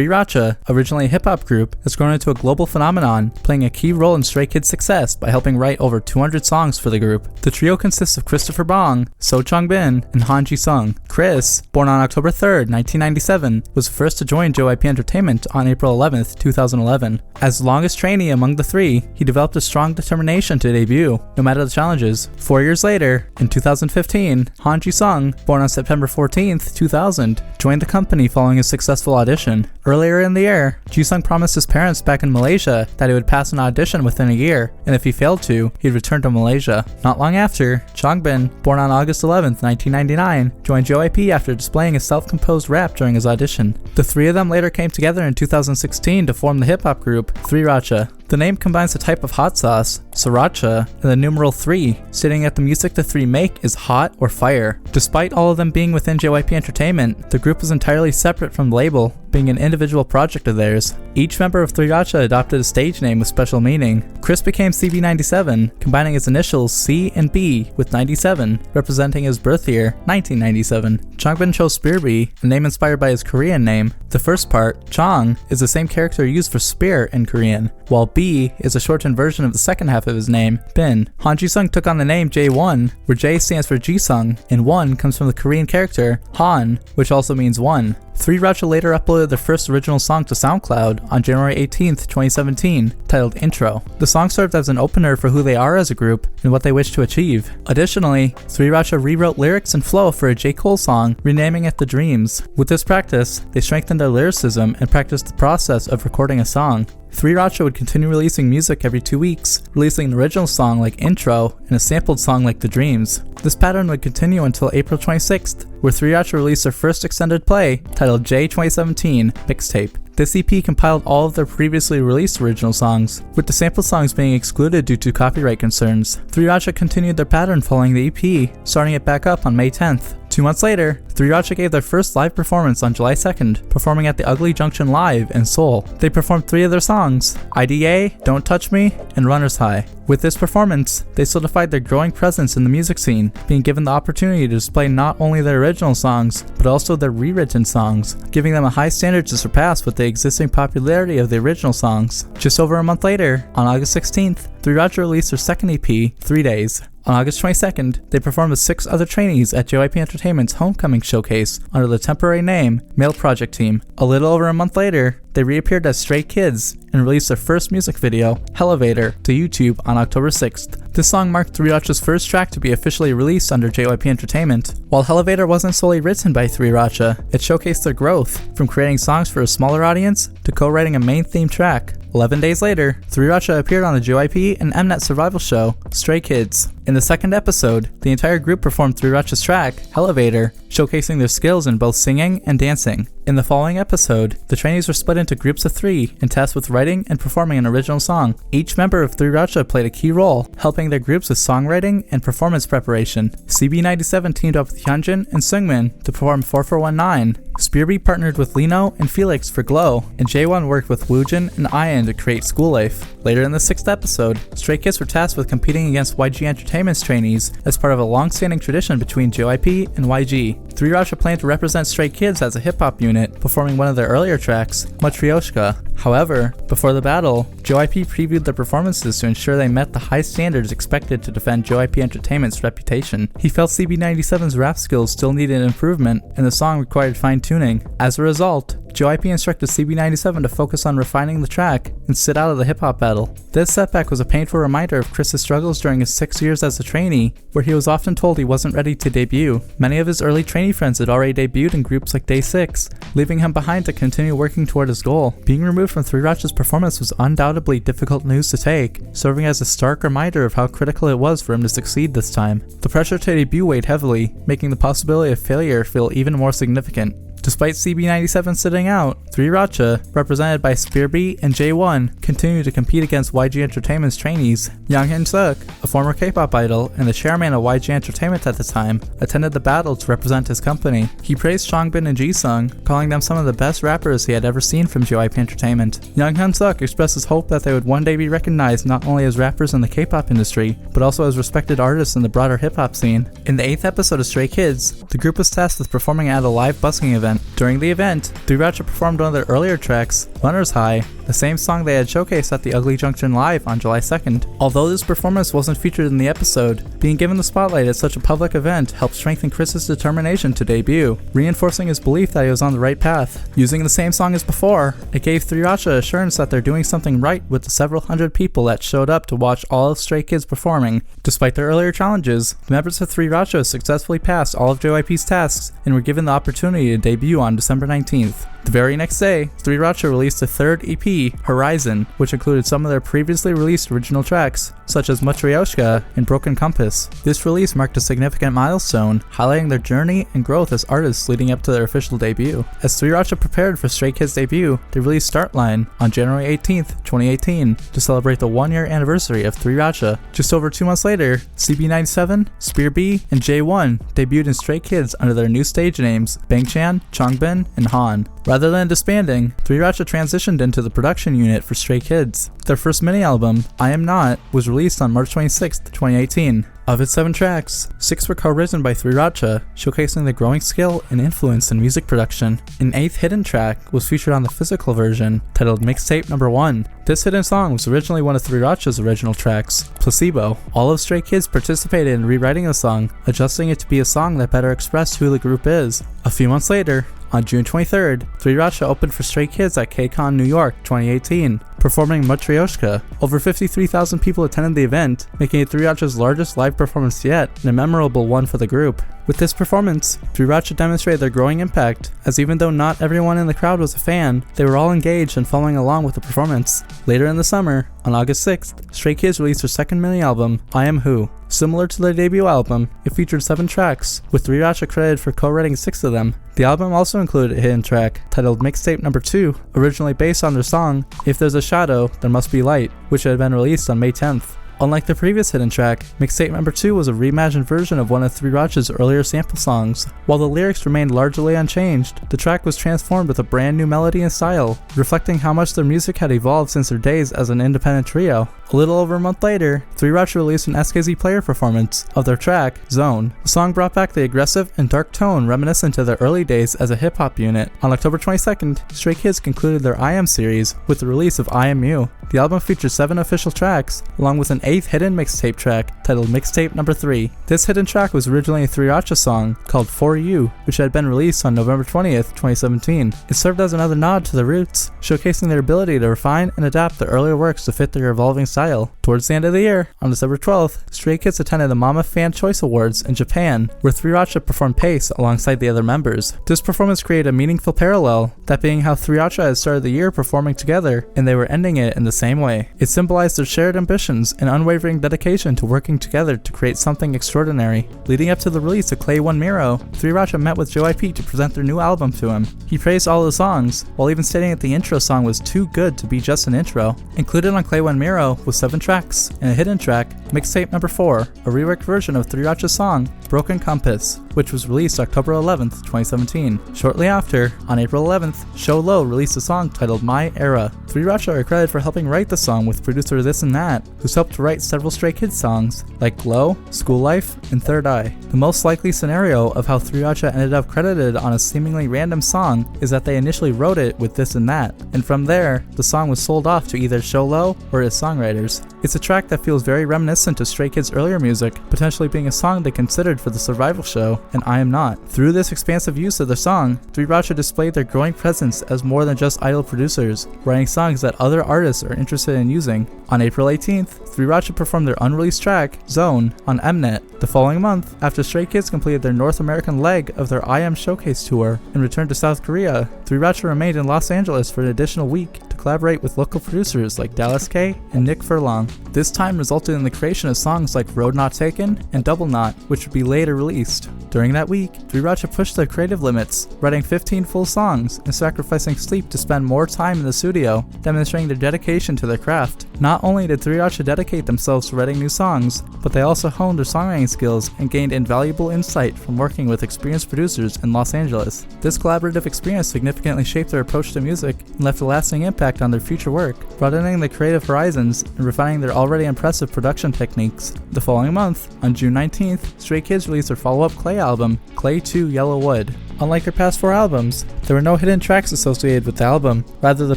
RACHA, originally a hip-hop group, has grown into a global phenomenon, playing a key role in Stray Kids' success by helping write over 200 songs for the group. The trio consists of Christopher Bong, So Chongbin, and Han Ji-sung. Chris, born on October 3rd, 1997, was the first to join JYP Entertainment on April 11th, 2011. As the longest trainee among the three, he developed a strong determination to debut, no matter the challenges. 4 years later, in 2015, Han Ji-sung, born on September 14th, 2000, joined the company following a successful audition. Earlier in the year, Ji-sung promised his parents back in Malaysia that he would pass an audition within a year, and if he failed to, he'd return to Malaysia. Not long after, Chongbin, born on August 11th, 1999, joined JYP after displaying a self-composed rap during his audition. The three of them later came together in 2016 to form the hip-hop group RACHA. The name combines the type of hot sauce, sriracha, and the numeral 3, stating that the music the three make is hot or fire. Despite all of them being within JYP Entertainment, the group is entirely separate from the label, being an individual project of theirs. Each member of RACHA adopted a stage name with special meaning. Chris became CB97, combining his initials C and B with 97, representing his birth year, 1997. Chongbin chose Spearby, a name inspired by his Korean name. The first part, Chong, is the same character used for spear in Korean, while B is a shortened version of the second half of his name, Bin. Han Ji-sung took on the name J1, where J stands for Ji-sung, and 1 comes from the Korean character Han, which also means 1. RACHA later uploaded their first original song to SoundCloud on January 18th, 2017, titled Intro. The song served as an opener for who they are as a group and what they wish to achieve. Additionally, RACHA rewrote lyrics and flow for a J. Cole song, renaming it The Dreams. With this practice, they strengthened their lyricism and practiced the process of recording a song. RACHA would continue releasing music every 2 weeks, releasing an original song like Intro and a sampled song like The Dreams. This pattern would continue until April 26th, where RACHA released their first extended play, titled J 2017 Mixtape. This EP compiled all of their previously released original songs, with the sampled songs being excluded due to copyright concerns. RACHA continued their pattern following the EP, starting it back up on May 10th. 2 months later, RACHA gave their first live performance on July 2nd, performing at the Ugly Junction Live in Seoul. They performed 3 of their songs, IDA, Don't Touch Me, and Runner's High. With this performance, they solidified their growing presence in the music scene, being given the opportunity to display not only their original songs, but also their rewritten songs, giving them a high standard to surpass with the existing popularity of the original songs. Just over a month later, on August 16th, RACHA released their second EP, 3 Days. On August 22nd, they performed with 6 other trainees at JYP Entertainment's Homecoming Showcase under the temporary name Male Project Team. A little over a month later, they reappeared as Stray Kids and released their first music video, Elevator, to YouTube on October 6th. This song marked RACHA's first track to be officially released under JYP Entertainment. While Elevator wasn't solely written by RACHA, it showcased their growth, from creating songs for a smaller audience to co-writing a main theme track. 11 days later, RACHA appeared on the JYP and Mnet survival show, Stray Kids. In the second episode, the entire group performed RACHA's track, Elevator, showcasing their skills in both singing and dancing. In the following episode, the trainees were split into groups of 3 and tasked with writing and performing an original song. Each member of RACHA played a key role, helping their groups with songwriting and performance preparation. CB97 teamed up with Hyunjin and Seungmin to perform 4419. Spearby partnered with Lino and Felix for Glow, and J1 worked with Woojin and Ian to create School Life. Later in the 6th episode, Stray Kids were tasked with competing against YG Entertainment's trainees as part of a long-standing tradition between JYP and YG. RACHA planned to represent Stray Kids as a hip-hop unit, performing one of their earlier tracks, Matryoshka. However, before the battle, JYP previewed their performances to ensure they met the high standards expected to defend JYP Entertainment's reputation. He felt CB97's rap skills still needed improvement, and the song required fine-tuning. As a result, JYP instructed CB97 to focus on refining the track and sit out of the hip-hop battle. This setback was a painful reminder of Chris's struggles during his 6 years as a trainee, where he was often told he wasn't ready to debut. Many of his early trainee friends had already debuted in groups like Day 6, leaving him behind to continue working toward his goal. Being removed from RACHA's performance was undoubtedly difficult news to take, serving as a stark reminder of how critical it was for him to succeed this time. The pressure to debut weighed heavily, making the possibility of failure feel even more significant. Despite CB97 sitting out, RACHA, represented by Spearby and J1, continued to compete against YG Entertainment's trainees. Young Hyun-suk, a former K-pop idol and the chairman of YG Entertainment at the time, attended the battle to represent his company. He praised Chongbin and Ji-sung, calling them some of the best rappers he had ever seen from JYP Entertainment. Young Hyun-suk expressed his hope that they would one day be recognized not only as rappers in the K-pop industry, but also as respected artists in the broader hip-hop scene. In the 8th episode of Stray Kids, the group was tasked with performing at a live busking event event. During the event, 3RACHA performed one of their earlier tracks, Runner's High, the same song they had showcased at the Ugly Junction Live on July 2nd. Although this performance wasn't featured in the episode, being given the spotlight at such a public event helped strengthen Chris's determination to debut, reinforcing his belief that he was on the right path. Using the same song as before, it gave 3RACHA assurance that they're doing something right with the several hundred people that showed up to watch all of Stray Kids performing. Despite their earlier challenges, the members of 3RACHA successfully passed all of JYP's tasks and were given the opportunity to debut on December 19th. The very next day, 3RACHA released a third EP, Horizon, which included some of their previously released original tracks, such as Matryoshka and Broken Compass. This release marked a significant milestone, highlighting their journey and growth as artists leading up to their official debut. As 3RACHA prepared for Stray Kids' debut, they released Start Line on January 18th, 2018, to celebrate the 1-year anniversary of 3RACHA. Just over 2 months later, CB97, Spear B, and J1 debuted in Stray Kids under their new stage names, Bangchan, Changbin, and Han. Rather than disbanding, 3RACHA transitioned into the production unit for Stray Kids. Their first mini-album, I Am Not, was released on March 26, 2018. Of its 7 tracks, 6 were co-written by 3RACHA, showcasing their growing skill and influence in music production. An 8th hidden track was featured on the physical version, titled Mixtape No. 1. This hidden song was originally one of 3RACHA's original tracks, Placebo. All of Stray Kids participated in rewriting the song, adjusting it to be a song that better expressed who the group is. A few months later, on June 23rd, 3RACHA opened for Stray Kids at KCON New York 2018, performing Matryoshka. Over 53,000 people attended the event, making it 3RACHA's largest live performance yet, and a memorable one for the group. With this performance, 3RACHA demonstrated their growing impact, as even though not everyone in the crowd was a fan, they were all engaged and following along with the performance. Later in the summer, on August 6th, Stray Kids released their second mini-album, I Am Who. Similar to their debut album, it featured 7 tracks, with 3RACHA credited for co-writing 6 of them. The album also included a hidden track, titled Mixtape No. 2, originally based on their song, If There's a Shadow, There Must Be Light, which had been released on May 10th. Unlike the previous hidden track, Mixtape No. 2 was a reimagined version of one of 3RACHA's earlier sample songs. While the lyrics remained largely unchanged, the track was transformed with a brand new melody and style, reflecting how much their music had evolved since their days as an independent trio. A little over a month later, 3RACHA released an SKZ player performance of their track, Zone. The song brought back the aggressive and dark tone reminiscent of their early days as a hip-hop unit. On October 22nd, Stray Kids concluded their I Am series with the release of I Am You. The album features 7 official tracks, along with an 8th hidden mixtape track titled Mixtape No. 3. This hidden track was originally a 3RACHA song called For You, which had been released on November 20th, 2017. It served as another nod to their roots, showcasing their ability to refine and adapt their earlier works to fit their evolving style. Towards the end of the year, on December 12th, Stray Kids attended the Mama Fan Choice Awards in Japan, where 3RACHA performed Pace alongside the other members. This performance created a meaningful parallel, that being how 3RACHA had started the year performing together, and they were ending it in the same way. It symbolized their shared ambitions and unwavering dedication to working together to create something extraordinary. Leading up to the release of Clay One Miro, 3RACHA met with JYP to present their new album to him. He praised all the songs, while even stating that the intro song was too good to be just an intro. Included on Clay One Miro was 7 tracks, and a hidden track, Mixtape No. 4, a reworked version of 3RACHA's song, Broken Compass, which was released October 11th, 2017. Shortly after, on April 11th, Show Low released a song titled My Era. 3RACHA are credited for helping write the song with producer This and That, who's helped to write several Stray Kids songs, like Glow, School Life, and Third Eye. The most likely scenario of how 3RACHA ended up credited on a seemingly random song is that they initially wrote it with This and That, and from there, the song was sold off to either Show Low or his songwriters. It's a track that feels very reminiscent to Stray Kids' earlier music, potentially being a song they considered for the Survival Show, and I Am Not. Through this expansive use of the song, 3RACHA displayed their growing presence as more than just idol producers, writing songs that other artists are interested in using. On April 18th, 3RACHA performed their unreleased track, Zone, on Mnet. The following month, after Stray Kids completed their North American leg of their I Am Showcase tour and returned to South Korea, 3RACHA remained in Los Angeles for an additional week to collaborate with local producers like Dallas K and Nick Furlong. This time resulted in the creation of songs like Road Not Taken and Double Knot, which would be later released. During that week, 3RACHA pushed their creative limits, writing 15 full songs and sacrificing sleep to spend more time in the studio, demonstrating their dedication to their craft. Not only did 3RACHA dedicate themselves to writing new songs, but they also honed their songwriting skills and gained invaluable insight from working with experienced producers in Los Angeles. This collaborative experience significantly shaped their approach to music and left a lasting impact on their future work, broadening their creative horizons and refining their already impressive production techniques. The following month, on June 19th, Stray Kids released their follow-up Clay album, Clay 2 Yellow Wood. Unlike their past 4 albums, there were no hidden tracks associated with the album. Rather, the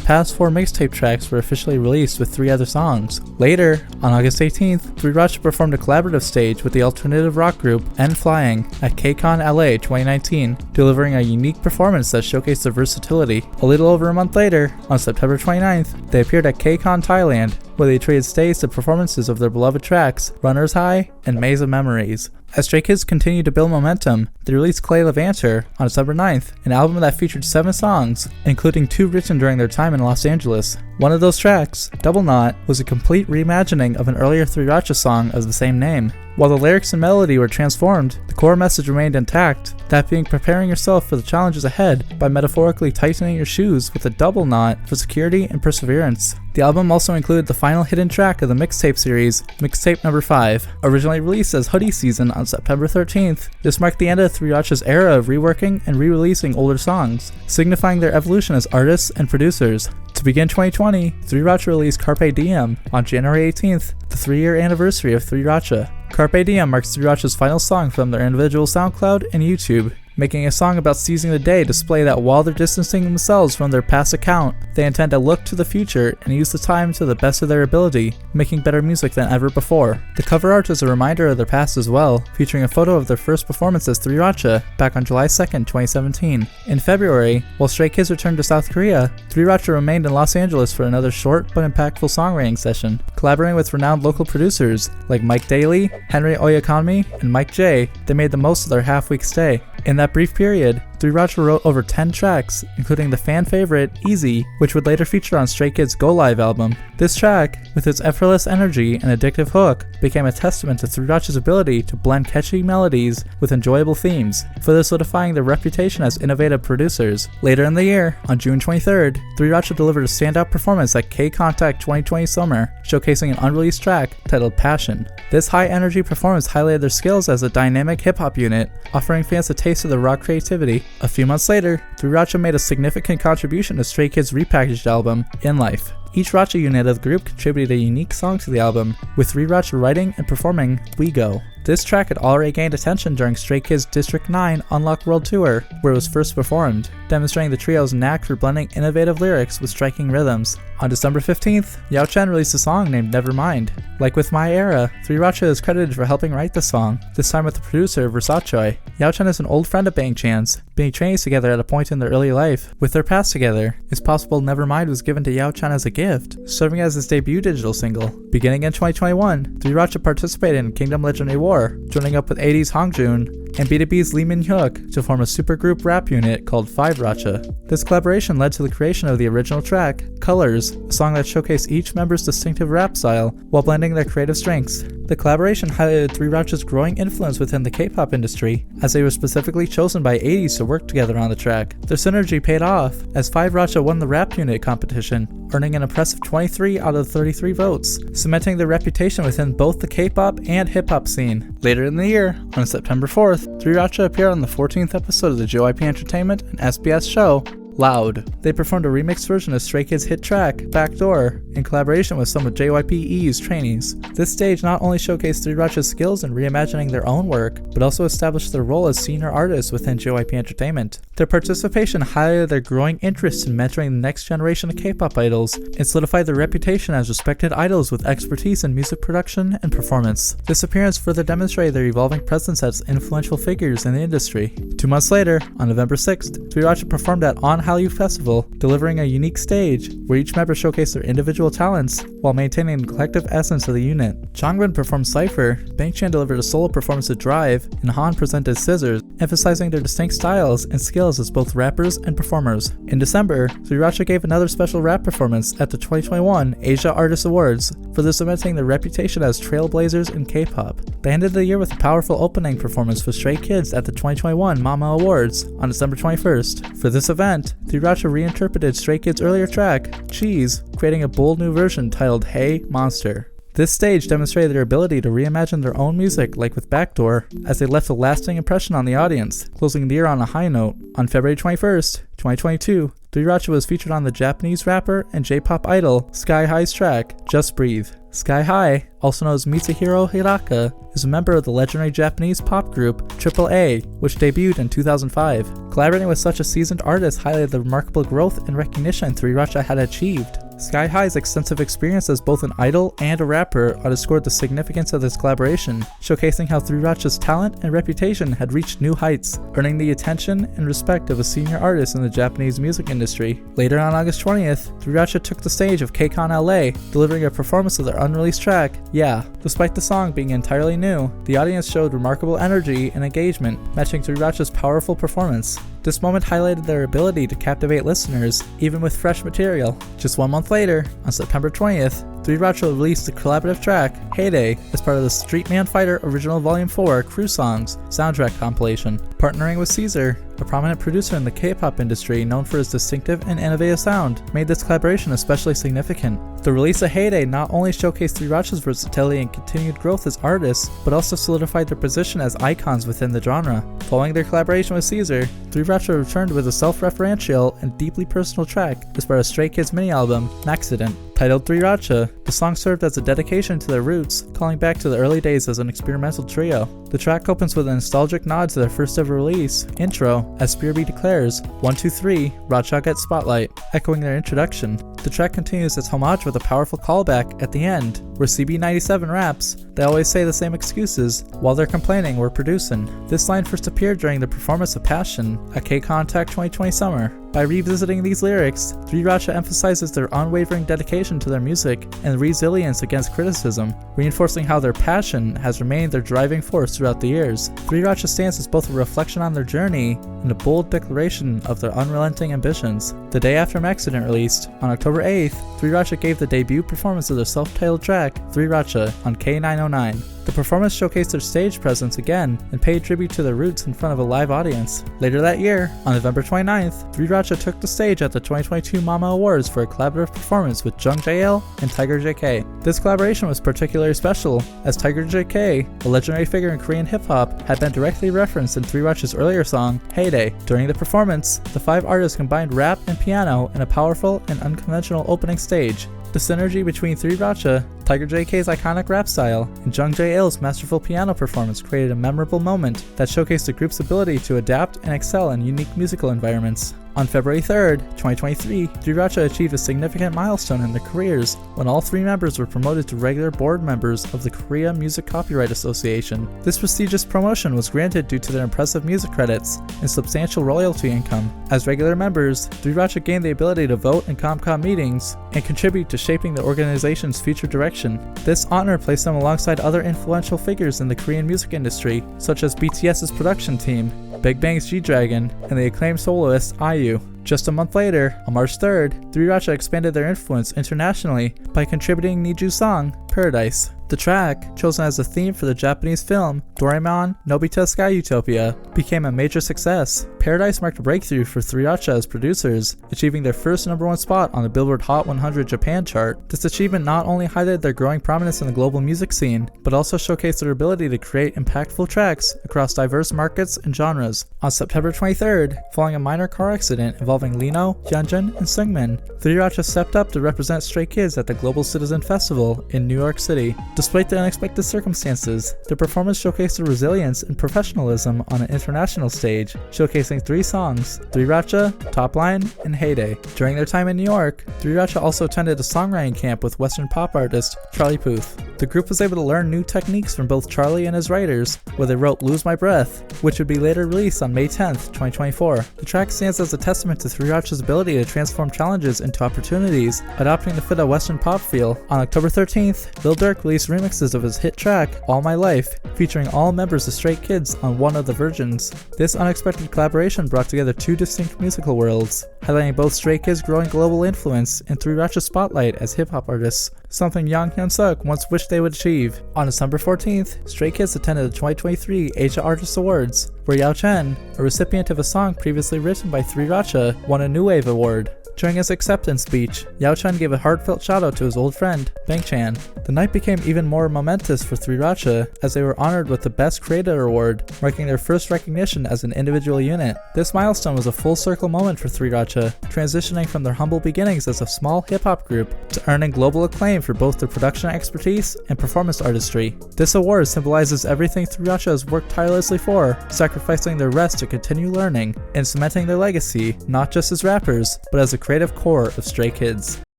past 4 mixtape tracks were officially released with 3 other songs. Later, on August 18th, 3RACHA performed a collaborative stage with the alternative rock group N Flying at KCON LA 2019, delivering a unique performance that showcased their versatility. A little over a month later, on September 29th, they appeared at KCON Thailand, where they traded stage to performances of their beloved tracks, Runner's High and Maze of Memories. As Stray Kids continued to build momentum, they released Clay Levanter on December 9th, an album that featured 7 songs, including 2 written during their time in Los Angeles. One of those tracks, Double Knot, was a complete reimagining of an earlier 3RACHA song of the same name. While the lyrics and melody were transformed, the core message remained intact, that being preparing yourself for the challenges ahead by metaphorically tightening your shoes with a double knot for security and perseverance. The album also included the final hidden track of the mixtape series, Mixtape Number 5. Originally released as Hoodie Season on September 13th, this marked the end of 3RACHA's era of reworking and re-releasing older songs, signifying their evolution as artists and producers. To begin 2020, 3RACHA released Carpe Diem on January 18th, the 3-year anniversary of 3RACHA. Carpe Diem marks 3RACHA's final song from their individual SoundCloud and YouTube, making a song about seizing the day display that while they're distancing themselves from their past account, they intend to look to the future and use the time to the best of their ability, making better music than ever before. The cover art is a reminder of their past as well, featuring a photo of their first performance as 3RACHA back on July 2nd, 2017. In February, while Stray Kids returned to South Korea, 3RACHA remained in Los Angeles for another short but impactful songwriting session. Collaborating with renowned local producers like Mike Daly, Henry Oyakanmi, and Mike J, they made the most of their half-week stay. In that brief period, 3RACHA wrote over 10 tracks, including the fan favorite, Easy, which would later feature on Stray Kids' Go Live album. This track, with its effortless energy and addictive hook, became a testament to 3RACHA's ability to blend catchy melodies with enjoyable themes, further solidifying their reputation as innovative producers. Later in the year, on June 23rd, 3RACHA delivered a standout performance at K-Contact 2020 Summer, showcasing an unreleased track titled Passion. This high-energy performance highlighted their skills as a dynamic hip-hop unit, offering fans a taste of their raw creativity. A few months later, 3RACHA made a significant contribution to Stray Kids' repackaged album, In Life. Each RACHA unit of the group contributed a unique song to the album, with 3RACHA writing and performing We Go. This track had already gained attention during Stray Kids' District 9 Unlocked World Tour, where it was first performed, demonstrating the trio's knack for blending innovative lyrics with striking rhythms. On December 15th, Yao Chen released a song named Nevermind. Like with My Era, 3RACHA is credited for helping write the song, this time with the producer Versace. Yao Chen is an old friend of Bang Chan's, being trainees together at a point in their early life. With their past together, it's possible Nevermind was given to Yao Chen as a gift, serving as his debut digital single. Beginning in 2021, 3RACHA participated in Kingdom Legendary War, joining up with 80's Hongjoon and B2B's Lee Min-hyuk to form a supergroup rap unit called 5RACHA. This collaboration led to the creation of the original track, Colors, a song that showcased each member's distinctive rap style while blending their creative strengths. The collaboration highlighted 3RACHA's growing influence within the K-pop industry, as they were specifically chosen by 80's to work together on the track. Their synergy paid off, as 5RACHA won the rap unit competition, earning an impressive 23 out of 33 votes, cementing their reputation within both the K-pop and hip-hop scene. Later in the year, on September 4th, 3RACHA appeared on the 14th episode of the JYP Entertainment and SBS show, Loud. They performed a remixed version of Stray Kids' hit track, Backdoor, in collaboration with some of JYP-EU's trainees. This stage not only showcased 3RACHA's skills in reimagining their own work, but also established their role as senior artists within JYP Entertainment. Their participation highlighted their growing interest in mentoring the next generation of K-pop idols, and solidified their reputation as respected idols with expertise in music production and performance. This appearance further demonstrated their evolving presence as influential figures in the industry. 2 months later, on November 6th, 3RACHA performed at On Hallyu Festival, delivering a unique stage where each member showcased their individual talents while maintaining the collective essence of the unit. Changbin performed Cypher, Bang Chan delivered a solo performance of Drive, and Han presented Scissors, emphasizing their distinct styles and skills as both rappers and performers. In December, 3RACHA gave another special rap performance at the 2021 Asia Artist Awards, further cementing their reputation as trailblazers in K-pop. They ended the year with a powerful opening performance for Stray Kids at the 2021 Mama Awards on December 21st. For this event, 3RACHA reinterpreted Stray Kids' earlier track, Cheese, creating a bold new version titled Hey Monster. This stage demonstrated their ability to reimagine their own music like with Backdoor, as they left a lasting impression on the audience, closing the year on a high note. On February 21st, 2022, 3RACHA was featured on the Japanese rapper and J-pop idol Sky High's track, Just Breathe. Sky High, also known as Mitsuhiro Hiraka, is a member of the legendary Japanese pop group AAA, which debuted in 2005. Collaborating with such a seasoned artist highlighted the remarkable growth and recognition 3RACHA had achieved. Sky High's extensive experience as both an idol and a rapper underscored the significance of this collaboration, showcasing how 3RACHA's talent and reputation had reached new heights, earning the attention and respect of a senior artist in the Japanese music industry. Later on August 20th, 3RACHA took the stage of KCON LA, delivering a performance of their unreleased track, Yeah. Despite the song being entirely new, the audience showed remarkable energy and engagement, matching 3RACHA's powerful performance. This moment highlighted their ability to captivate listeners, even with fresh material. Just 1 month later, on September 20th, 3RACHA released the collaborative track, Heyday, as part of the Streetman Fighter Original Volume 4 Crew Songs soundtrack compilation. Partnering with Caesar, a prominent producer in the K-pop industry known for his distinctive and innovative sound, made this collaboration especially significant. The release of Heyday not only showcased 3RACHA's versatility and continued growth as artists, but also solidified their position as icons within the genre. Following their collaboration with Caesar, 3RACHA returned with a self-referential and deeply personal track as part of Stray Kids' mini-album, Accident. Titled 3RACHA, the song served as a dedication to their roots, calling back to the early days as an experimental trio. The track opens with a nostalgic nod to their first ever release, Intro, as Spearby declares, 1, 2, 3, RACHA gets spotlight, echoing their introduction. The track continues its homage with a powerful callback at the end, where CB97 raps, "They always say the same excuses, while they're complaining we're producing." This line first appeared during the performance of Passion at K-Con Tech 2020 Summer. By revisiting these lyrics, 3RACHA emphasizes their unwavering dedication to their music and resilience against criticism, reinforcing how their passion has remained their driving force throughout the years. 3RACHA's stance is both a reflection on their journey and a bold declaration of their unrelenting ambitions. The day after Accident released, on October 8th, 3RACHA gave the debut performance of their self-titled track, 3RACHA, on K909. The performance showcased their stage presence again and paid tribute to their roots in front of a live audience. Later that year, on November 29th, 3RACHA took the stage at the 2022 Mama Awards for a collaborative performance with Jung Jae-il and Tiger JK. This collaboration was particularly special, as Tiger JK, a legendary figure in Korean hip-hop, had been directly referenced in 3RACHA's earlier song, Heyday. During the performance, the 5 artists combined rap and piano in a powerful and unconventional opening stage. The synergy between 3RACHA, Tiger JK's iconic rap style, and Jung Jae-il's masterful piano performance created a memorable moment that showcased the group's ability to adapt and excel in unique musical environments. On February 3rd, 2023, 3RACHA achieved a significant milestone in their careers when all 3 members were promoted to regular board members of the Korea Music Copyright Association. This prestigious promotion was granted due to their impressive music credits and substantial royalty income. As regular members, 3RACHA gained the ability to vote in Comcom meetings and contribute to shaping the organization's future direction. This honor placed them alongside other influential figures in the Korean music industry, such as BTS's production team, Big Bang's G-Dragon, and the acclaimed soloist IU. Just a month later, on March 3rd, 3RACHA expanded their influence internationally by contributing Niju's song, Paradise. The track, chosen as the theme for the Japanese film Doraemon Nobita's Sky Utopia, became a major success. Paradise marked a breakthrough for 3RACHA as producers, achieving their first #1 spot on the Billboard Hot 100 Japan chart. This achievement not only highlighted their growing prominence in the global music scene, but also showcased their ability to create impactful tracks across diverse markets and genres. On September 23rd, following a minor car accident involving Lino, Hyunjin, and Seungmin, 3RACHA stepped up to represent Stray Kids at the Global Citizen Festival in New York City. Despite the unexpected circumstances, their performance showcased their resilience and professionalism on an international stage, showcasing 3 songs, 3RACHA, Top Line, and Heyday. During their time in New York, 3RACHA also attended a songwriting camp with Western pop artist Charlie Puth. The group was able to learn new techniques from both Charlie and his writers, where they wrote Lose My Breath, which would be later released on May 10th, 2024. The track stands as a testament to 3RACHA's ability to transform challenges into opportunities, adopting to fit a Western pop feel. On October 13th, Lil Durk released remixes of his hit track, All My Life, featuring all members of Stray Kids on one of the versions. This unexpected collaboration brought together 2 distinct musical worlds, highlighting both Stray Kids' growing global influence and 3RACHA's spotlight as hip-hop artists, something Yang Hyun-suk once wished they would achieve. On December 14th, Stray Kids attended the 2023 Asia Artist Awards, where Yao Chen, a recipient of a song previously written by 3RACHA, won a New Wave Award. During his acceptance speech, Yao-chan gave a heartfelt shout-out to his old friend, Bang-chan. The night became even more momentous for 3RACHA as they were honored with the Best Creator Award, marking their first recognition as an individual unit. This milestone was a full-circle moment for 3RACHA, transitioning from their humble beginnings as a small hip-hop group to earning global acclaim for both their production expertise and performance artistry. This award symbolizes everything 3RACHA has worked tirelessly for, sacrificing their rest to continue learning and cementing their legacy, not just as rappers, but as a creative core of Stray Kids.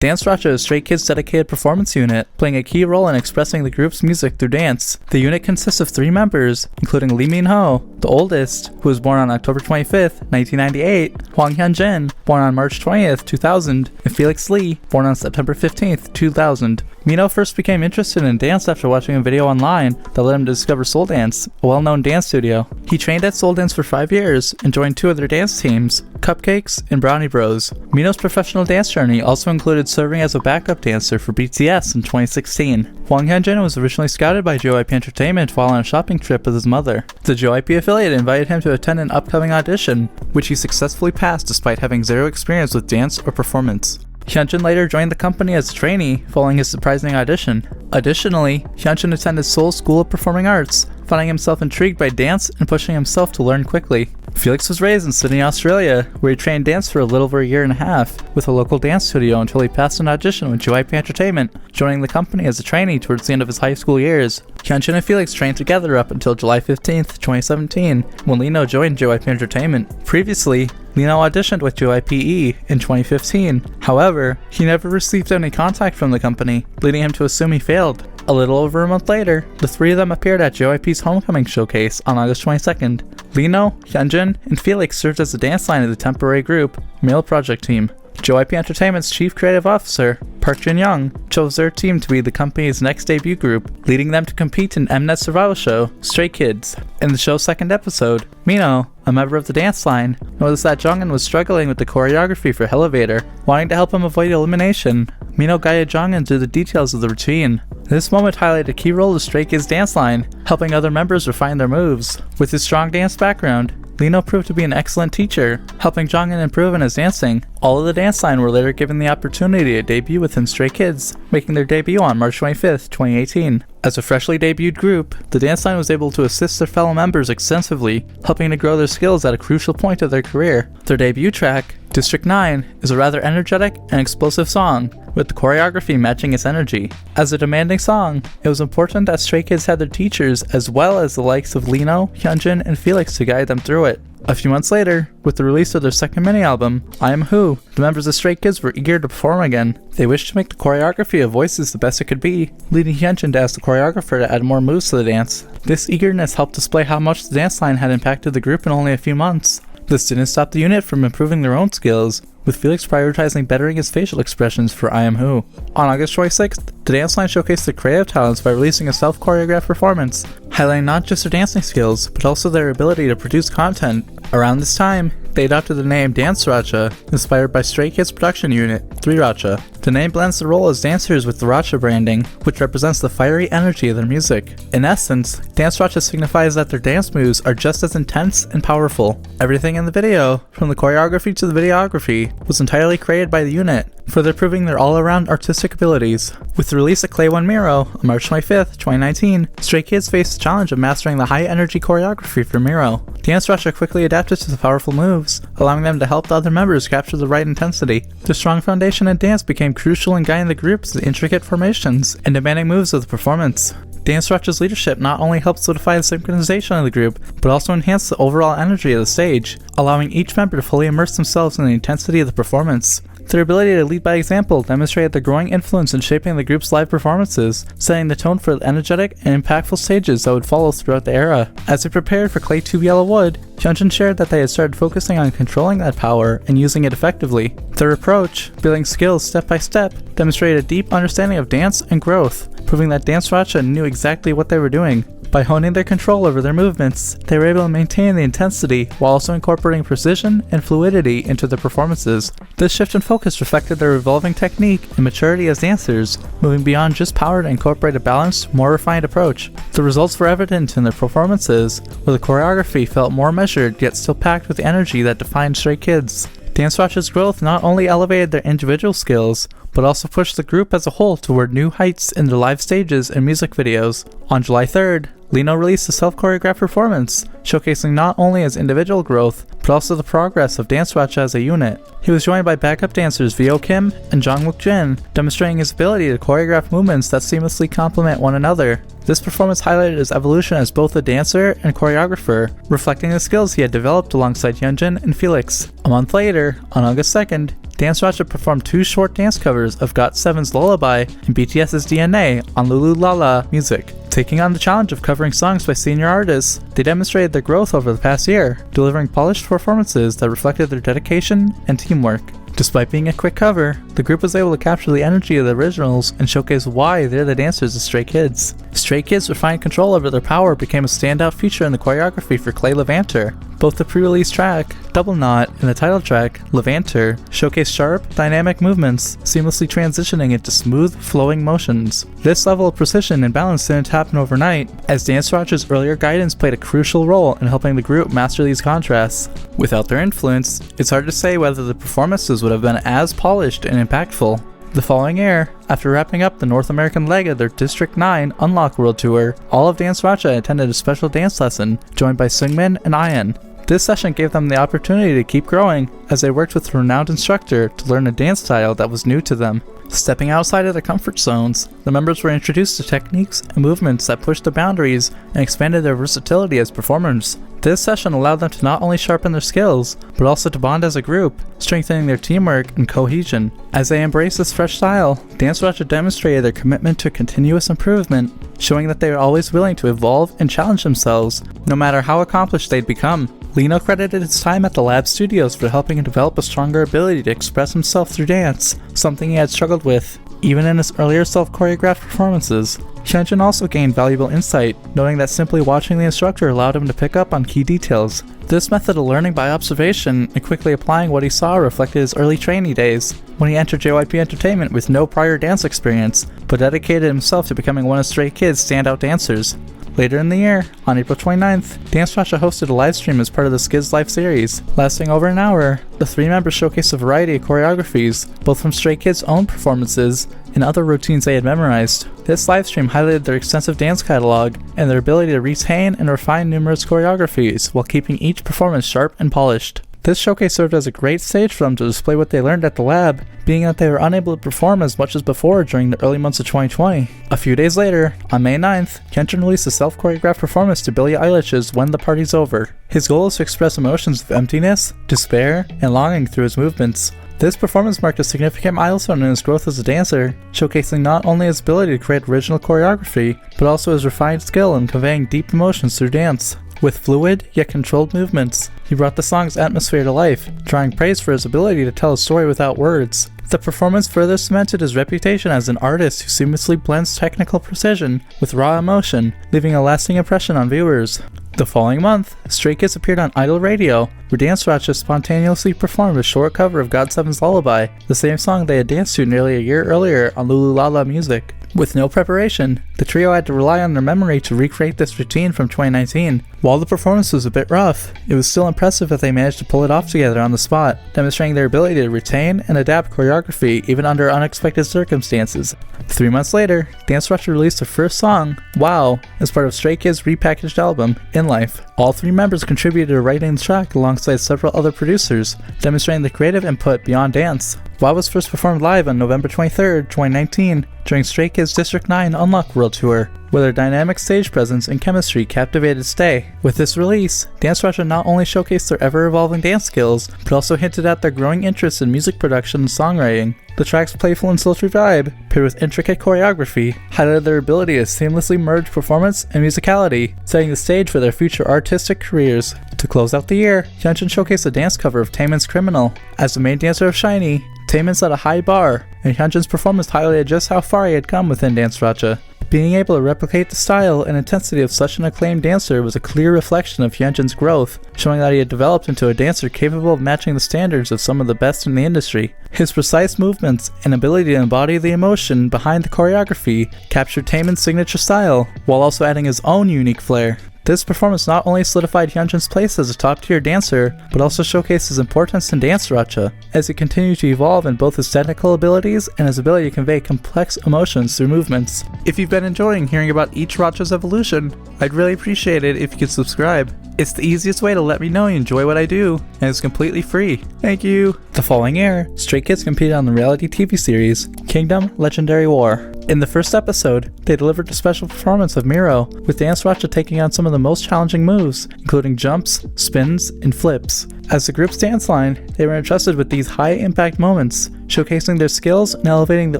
DANCERACHA is Stray Kids' dedicated performance unit, playing a key role in expressing the group's music through dance. The unit consists of 3 members, including Lee Min-ho, the oldest, who was born on October 25th, 1998, Hwang Hyun-jin, born on March 20th, 2000, and Felix Lee, born on September 15th, 2000. Min-ho first became interested in dance after watching a video online that led him to discover Soul Dance, a well-known dance studio. He trained at Soul Dance for 5 years and joined 2 other dance teams, Cupcakes and Brownie Bros. Min-ho's professional dance journey also included serving as a backup dancer for BTS in 2016. Hwang Hyun-jin was originally scouted by JYP Entertainment while on a shopping trip with his mother. The JYP affiliate invited him to attend an upcoming audition, which he successfully passed despite having 0 experience with dance or performance. Hyunjin later joined the company as a trainee following his surprising audition. Additionally, Hyunjin attended Seoul School of Performing Arts, finding himself intrigued by dance and pushing himself to learn quickly. Felix was raised in Sydney, Australia, where he trained dance for a little over a year and a half with a local dance studio until he passed an audition with JYP Entertainment, joining the company as a trainee towards the end of his high school years. Hyunjin and Felix trained together up until July 15th, 2017, when Lino joined JYP Entertainment. Previously, Lino auditioned with JYP-E in 2015. However, he never received any contact from the company, leading him to assume he failed. A little over a month later, the 3 of them appeared at JYP's Homecoming Showcase on August 22nd. Lino, Hyunjin, and Felix served as the dance line of the temporary group, Male Project Team. JYP Entertainment's chief creative officer, Park Jin-young, chose their team to be the company's next debut group, leading them to compete in Mnet's survival show, Stray Kids. In the show's second episode, Min-ho, a member of the dance line, noticed that Jongin was struggling with the choreography for Elevator. Wanting to help him avoid elimination, Min-ho guided Jongin through the details of the routine. This moment highlighted a key role of Stray Kids' dance line, helping other members refine their moves. With his strong dance background, Lino proved to be an excellent teacher, helping Jongin improve in his dancing. All of the dance line were later given the opportunity to debut within Stray Kids, making their debut on March 25th, 2018. As a freshly debuted group, the dance line was able to assist their fellow members extensively, helping to grow their skills at a crucial point of their career. Their debut track, District 9, is a rather energetic and explosive song, with the choreography matching its energy. As a demanding song, it was important that Stray Kids had their teachers as well as the likes of Lino, Hyunjin, and Felix to guide them through it. A few months later, with the release of their second mini-album, I Am Who, the members of Stray Kids were eager to perform again. They wished to make the choreography of voices the best it could be, leading Hyunjin to ask the choreographer to add more moves to the dance. This eagerness helped display how much the dance line had impacted the group in only a few months. This didn't stop the unit from improving their own skills, with Felix prioritizing bettering his facial expressions for I Am Who. On August 26th, the dance line showcased their creative talents by releasing a self-choreographed performance, highlighting not just their dancing skills, but also their ability to produce content. Around this time, they adopted the name DANCERACHA, inspired by Stray Kids' production unit, 3RACHA. The name blends the role as dancers with the RACHA branding, which represents the fiery energy of their music. In essence, DANCERACHA signifies that their dance moves are just as intense and powerful. Everything in the video, from the choreography to the videography, was entirely created by the unit, further proving their all-around artistic abilities. With the release of Clay One Miro on March 25th, 2019, Stray Kids faced the challenge of mastering the high-energy choreography for Miro. DANCERACHA quickly adapted to the powerful moves, allowing them to help the other members capture the right intensity. The strong foundation in dance became crucial in guiding the groups to intricate formations and demanding moves of the performance. DANCERACHA's leadership not only helped solidify the synchronization of the group, but also enhanced the overall energy of the stage, allowing each member to fully immerse themselves in the intensity of the performance. Their ability to lead by example demonstrated their growing influence in shaping the group's live performances, setting the tone for the energetic and impactful stages that would follow throughout the era. As they prepared for Clay 2 Yellow Wood, Hyunjin shared that they had started focusing on controlling that power and using it effectively. Their approach, building skills step by step, demonstrated a deep understanding of dance and growth, proving that DANCERACHA knew exactly what they were doing. By honing their control over their movements, they were able to maintain the intensity while also incorporating precision and fluidity into their performances. This shift in focus reflected their evolving technique and maturity as dancers, moving beyond just power to incorporate a balanced, more refined approach. The results were evident in their performances, where the choreography felt more measured yet still packed with the energy that defined Stray Kids. DANCERACHA's growth not only elevated their individual skills, but also pushed the group as a whole toward new heights in their live stages and music videos. On July 3rd, Lino released a self-choreographed performance, showcasing not only his individual growth, but also the progress of DANCERACHA as a unit. He was joined by backup dancers Vio Kim and Jongwook Jin, demonstrating his ability to choreograph movements that seamlessly complement one another. This performance highlighted his evolution as both a dancer and choreographer, reflecting the skills he had developed alongside Hyunjin and Felix. A month later, on August 2nd, DANCERACHA performed 2 short dance covers of GOT7's Lullaby and BTS's DNA on Lulu Lala Music. Taking on the challenge of covering songs by senior artists, they demonstrated their growth over the past year, delivering polished performances that reflected their dedication and teamwork. Despite being a quick cover, the group was able to capture the energy of the originals and showcase why they're the dancers of Stray Kids. Stray Kids' refined control over their power became a standout feature in the choreography for Clay Levanter. Both the pre-release track, Double Knot, and the title track, Levanter, showcase sharp, dynamic movements, seamlessly transitioning into smooth, flowing motions. This level of precision and balance didn't happen overnight, as DANCERACHA's earlier guidance played a crucial role in helping the group master these contrasts. Without their influence, it's hard to say whether the performances would have been as polished and impactful. The following year, after wrapping up the North American leg of their District 9 Unlock World Tour, all of DANCERACHA attended a special dance lesson, joined by Seungmin and Ian. This session gave them the opportunity to keep growing, as they worked with a renowned instructor to learn a dance style that was new to them. Stepping outside of their comfort zones, the members were introduced to techniques and movements that pushed the boundaries and expanded their versatility as performers. This session allowed them to not only sharpen their skills, but also to bond as a group, strengthening their teamwork and cohesion. As they embraced this fresh style, DANCERACHA demonstrated their commitment to continuous improvement, showing that they are always willing to evolve and challenge themselves, no matter how accomplished they'd become. Lino credited his time at the lab studios for helping him develop a stronger ability to express himself through dance, something he had struggled with, even in his earlier self-choreographed performances. Hyunjin also gained valuable insight, knowing that simply watching the instructor allowed him to pick up on key details. This method of learning by observation and quickly applying what he saw reflected his early trainee days, when he entered JYP Entertainment with no prior dance experience, but dedicated himself to becoming one of Stray Kids' standout dancers. Later in the year, on April 29th, DANCERACHA hosted a livestream as part of the Skids Live series. Lasting over an hour, the 3 members showcased a variety of choreographies, both from Stray Kids' own performances and other routines they had memorized. This livestream highlighted their extensive dance catalog and their ability to retain and refine numerous choreographies while keeping each performance sharp and polished. This showcase served as a great stage for them to display what they learned at the lab, being that they were unable to perform as much as before during the early months of 2020. A few days later, on May 9th, Hyunjin released a self-choreographed performance to Billie Eilish's When the Party's Over. His goal is to express emotions of emptiness, despair, and longing through his movements. This performance marked a significant milestone in his growth as a dancer, showcasing not only his ability to create original choreography, but also his refined skill in conveying deep emotions through dance. With fluid, yet controlled movements, he brought the song's atmosphere to life, drawing praise for his ability to tell a story without words. The performance further cemented his reputation as an artist who seamlessly blends technical precision with raw emotion, leaving a lasting impression on viewers. The following month, Stray Kids appeared on Idol Radio, where DANCERACHA spontaneously performed a short cover of GOT7's Lullaby, the same song they had danced to nearly a year earlier on Lulu Lala Music. With no preparation, the trio had to rely on their memory to recreate this routine from 2019. While the performance was a bit rough, it was still impressive that they managed to pull it off together on the spot, demonstrating their ability to retain and adapt choreography even under unexpected circumstances. 3 months later, DANCERACHA released their first song, Wow, as part of Stray Kids' repackaged album, In Life. All 3 members contributed to writing the track alongside several other producers, demonstrating the creative input beyond dance. Wow was first performed live on November 23, 2019, during Stray Kids' District 9 Unlock World Tour, where their dynamic stage presence and chemistry captivated Stay. With this release, DANCERACHA not only showcased their ever-evolving dance skills, but also hinted at their growing interest in music production and songwriting. The track's playful and sultry vibe, paired with intricate choreography, highlighted their ability to seamlessly merge performance and musicality, setting the stage for their future artistic careers. To close out the year, Hyunjin showcased a dance cover of Taemin's Criminal. As the main dancer of SHINee, Taemin set a high bar, and Hyunjin's performance highlighted just how far he had come within DANCERACHA. Being able to replicate the style and intensity of such an acclaimed dancer was a clear reflection of Hyunjin's growth, showing that he had developed into a dancer capable of matching the standards of some of the best in the industry. His precise movements and ability to embody the emotion behind the choreography captured Taemin's signature style, while also adding his own unique flair. This performance not only solidified Hyunjin's place as a top-tier dancer, but also showcased his importance in DANCERACHA, as he continued to evolve in both his technical abilities and his ability to convey complex emotions through movements. If you've been enjoying hearing about each RACHA's evolution, I'd really appreciate it if you could subscribe. It's the easiest way to let me know you enjoy what I do, and it's completely free. Thank you! The following year, Stray Kids competed on the reality TV series, Kingdom Legendary War. In the first episode, they delivered a special performance of Miro, with DANCERACHA taking on some of the most challenging moves, including jumps, spins, and flips. As the group's dance line, they were entrusted with these high-impact moments, showcasing their skills and elevating the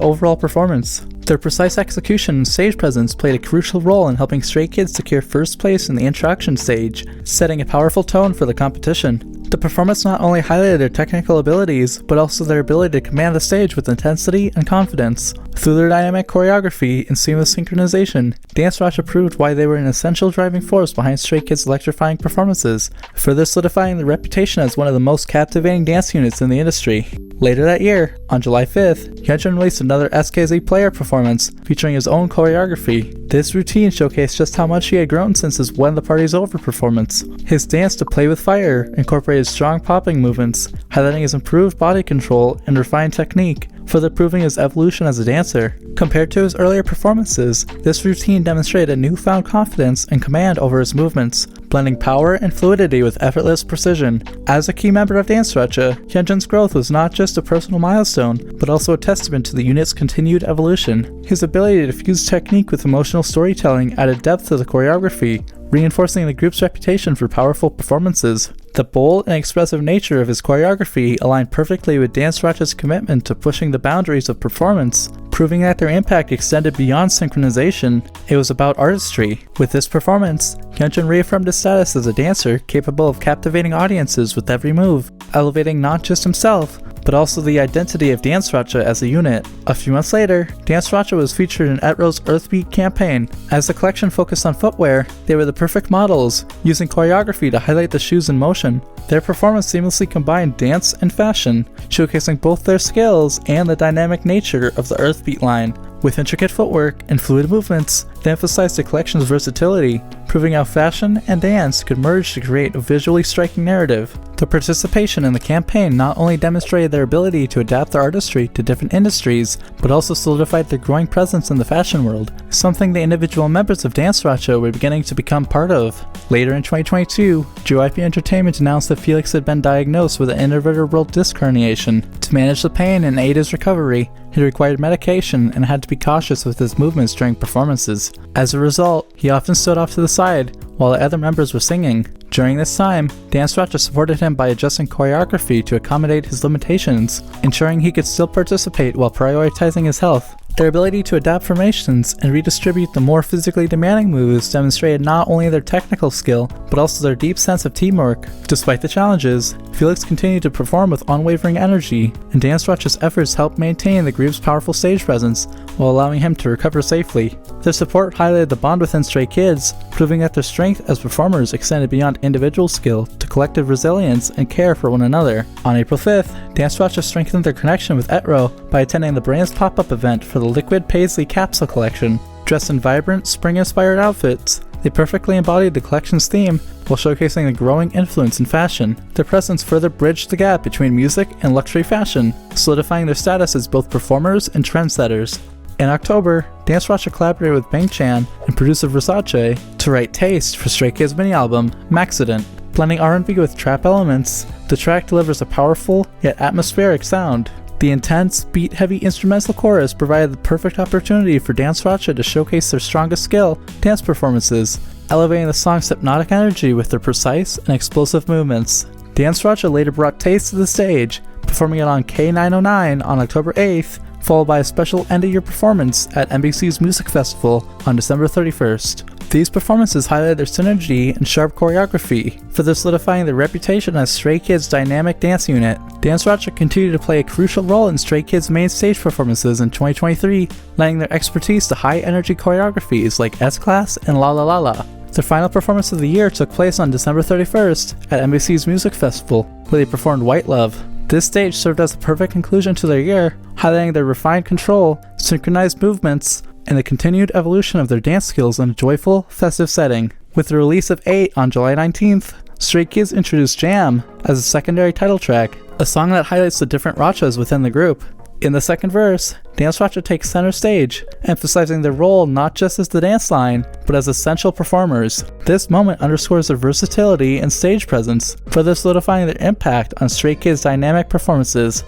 overall performance. Their precise execution and stage presence played a crucial role in helping Stray Kids secure first place in the interaction stage, setting a powerful tone for the competition. The performance not only highlighted their technical abilities, but also their ability to command the stage with intensity and confidence. Through their dynamic choreography and seamless synchronization, DANCERACHA proved why they were an essential driving force behind Stray Kids' electrifying performances, further solidifying their reputation as one of the most captivating dance units in the industry. Later that year, on July 5th, Hyunjin released another SKZ player performance featuring his own choreography. This routine showcased just how much he had grown since his When the Party's Over performance. His dance to Play with Fire incorporated strong popping movements, highlighting his improved body control and refined technique, further proving his evolution as a dancer. Compared to his earlier performances, this routine demonstrated a newfound confidence and command over his movements, blending power and fluidity with effortless precision. As a key member of DANCERACHA, Hyunjin's growth was not just a personal milestone, but also a testament to the unit's continued evolution. His ability to fuse technique with emotional storytelling added depth to the choreography, reinforcing the group's reputation for powerful performances. The bold and expressive nature of his choreography aligned perfectly with DANCERACHA's commitment to pushing the boundaries of performance, proving that their impact extended beyond synchronization. It was about artistry. With this performance, Hyunjin reaffirmed his status as a dancer capable of captivating audiences with every move, elevating not just himself, but also the identity of DANCERACHA as a unit. A few months later, DANCERACHA was featured in Etro's Earthbeat campaign. As the collection focused on footwear, they were the perfect models, using choreography to highlight the shoes in motion. Their performance seamlessly combined dance and fashion, showcasing both their skills and the dynamic nature of the Earthbeat line. With intricate footwork and fluid movements, they emphasized the collection's versatility, proving how fashion and dance could merge to create a visually striking narrative. Their participation in the campaign not only demonstrated their ability to adapt their artistry to different industries, but also solidified their growing presence in the fashion world, something the individual members of DANCERACHA were beginning to become part of. Later in 2022, JYP Entertainment announced that Felix had been diagnosed with an intervertebral disc herniation. To manage the pain and aid his recovery, he required medication and had to be cautious with his movements during performances. As a result, he often stood off to the side while the other members were singing. During this time, DANCERACHA supported him by adjusting choreography to accommodate his limitations, ensuring he could still participate while prioritizing his health. Their ability to adapt formations and redistribute the more physically demanding moves demonstrated not only their technical skill, but also their deep sense of teamwork. Despite the challenges, Felix continued to perform with unwavering energy, and DANCERACHA's efforts helped maintain the group's powerful stage presence while allowing him to recover safely. Their support highlighted the bond within Stray Kids, proving that their strength as performers extended beyond individual skill to collective resilience and care for one another. On April 5th, DANCERACHA strengthened their connection with Etro by attending the brand's pop-up event for the Liquid Paisley capsule collection. Dressed in vibrant, spring-inspired outfits, they perfectly embodied the collection's theme while showcasing the growing influence in fashion. Their presence further bridged the gap between music and luxury fashion, solidifying their status as both performers and trendsetters. In October, DANCERACHA collaborated with Bang Chan and producer Versace to write Taste for Stray Kids' mini-album, Maxident. Blending R&B with trap elements, the track delivers a powerful yet atmospheric sound. The intense, beat-heavy instrumental chorus provided the perfect opportunity for DANCERACHA to showcase their strongest skill, dance performances, elevating the song's hypnotic energy with their precise and explosive movements. DANCERACHA later brought Taste to the stage, performing it on K909 on October 8th, followed by a special end-of-year performance at NBC's Music Festival on December 31st. These performances highlighted their synergy and sharp choreography, further solidifying their reputation as Stray Kids' dynamic dance unit. DANCERACHA continued to play a crucial role in Stray Kids' main stage performances in 2023, lending their expertise to high-energy choreographies like S-Class and La La La La. Their final performance of the year took place on December 31st at NBC's Music Festival, where they performed White Love. This stage served as a perfect conclusion to their year, highlighting their refined control, synchronized movements, and the continued evolution of their dance skills in a joyful, festive setting. With the release of 8 on July 19th, Stray Kids introduced Jam as a secondary title track, a song that highlights the different rachas within the group. In the second verse, DANCERACHA takes center stage, emphasizing their role not just as the dance line, but as essential performers. This moment underscores their versatility and stage presence, further solidifying their impact on Stray Kids' dynamic performances.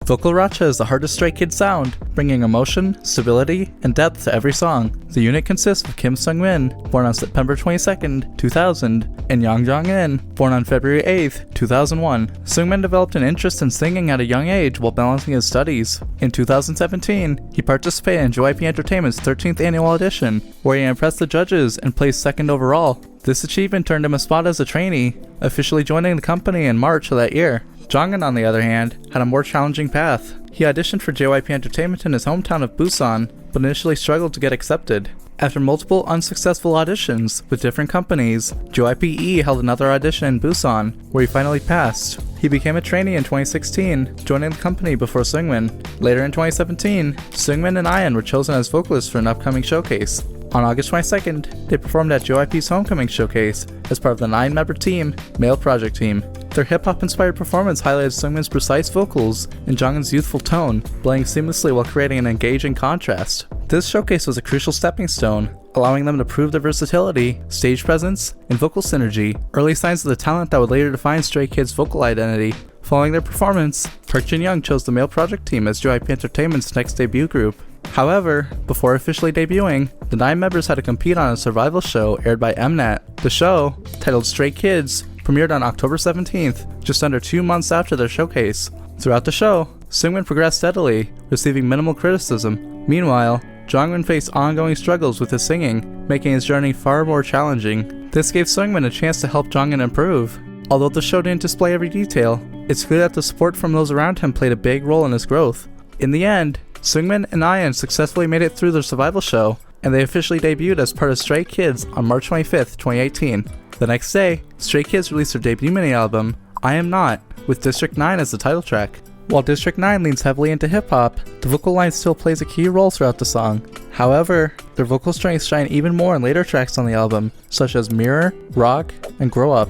VOCALRACHA is the heart of Stray Kids sound, bringing emotion, stability, and depth to every song. The unit consists of Kim Sung-min, born on September 22nd, 2000, and Yang Jong-in, born on February 8th, 2001. Sung-min developed an interest in singing at a young age while balancing his studies. In 2017, he participated in JYP Entertainment's 13th annual audition, where he impressed the judges and placed second overall. This achievement earned him a spot as a trainee, officially joining the company in March of that year. Jongin, on the other hand, had a more challenging path. He auditioned for JYP Entertainment in his hometown of Busan, but initially struggled to get accepted. After multiple unsuccessful auditions with different companies, JYP held another audition in Busan, where he finally passed. He became a trainee in 2016, joining the company before Sungmin. Later in 2017, Sungmin and Ian were chosen as vocalists for an upcoming showcase. On August 22nd, they performed at JYP's homecoming showcase as part of the 9-member team, Male Project Team. Their hip-hop inspired performance highlighted Sungmin's precise vocals and Jongin's youthful tone, blending seamlessly while creating an engaging contrast. This showcase was a crucial stepping stone, allowing them to prove their versatility, stage presence, and vocal synergy, early signs of the talent that would later define Stray Kids' vocal identity. Following their performance, Park Jin-young chose the Male Project Team as JYP Entertainment's next debut group. However, before officially debuting, the 9 members had to compete on a survival show aired by Mnet. The show, titled Stray Kids, premiered on October 17th, just under 2 months after their showcase. Throughout the show, Sungmin progressed steadily, receiving minimal criticism. Meanwhile, Jongin faced ongoing struggles with his singing, making his journey far more challenging. This gave Sungmin a chance to help Jongin improve. Although the show didn't display every detail, it's clear that the support from those around him played a big role in his growth. In the end, Sungmin and Ian successfully made it through their survival show, and they officially debuted as part of Stray Kids on March 25th, 2018. The next day, Stray Kids released their debut mini-album, I Am Not, with District 9 as the title track. While District 9 leans heavily into hip-hop, the vocal line still plays a key role throughout the song. However, their vocal strengths shine even more in later tracks on the album, such as Mirror, Rock, and Grow Up.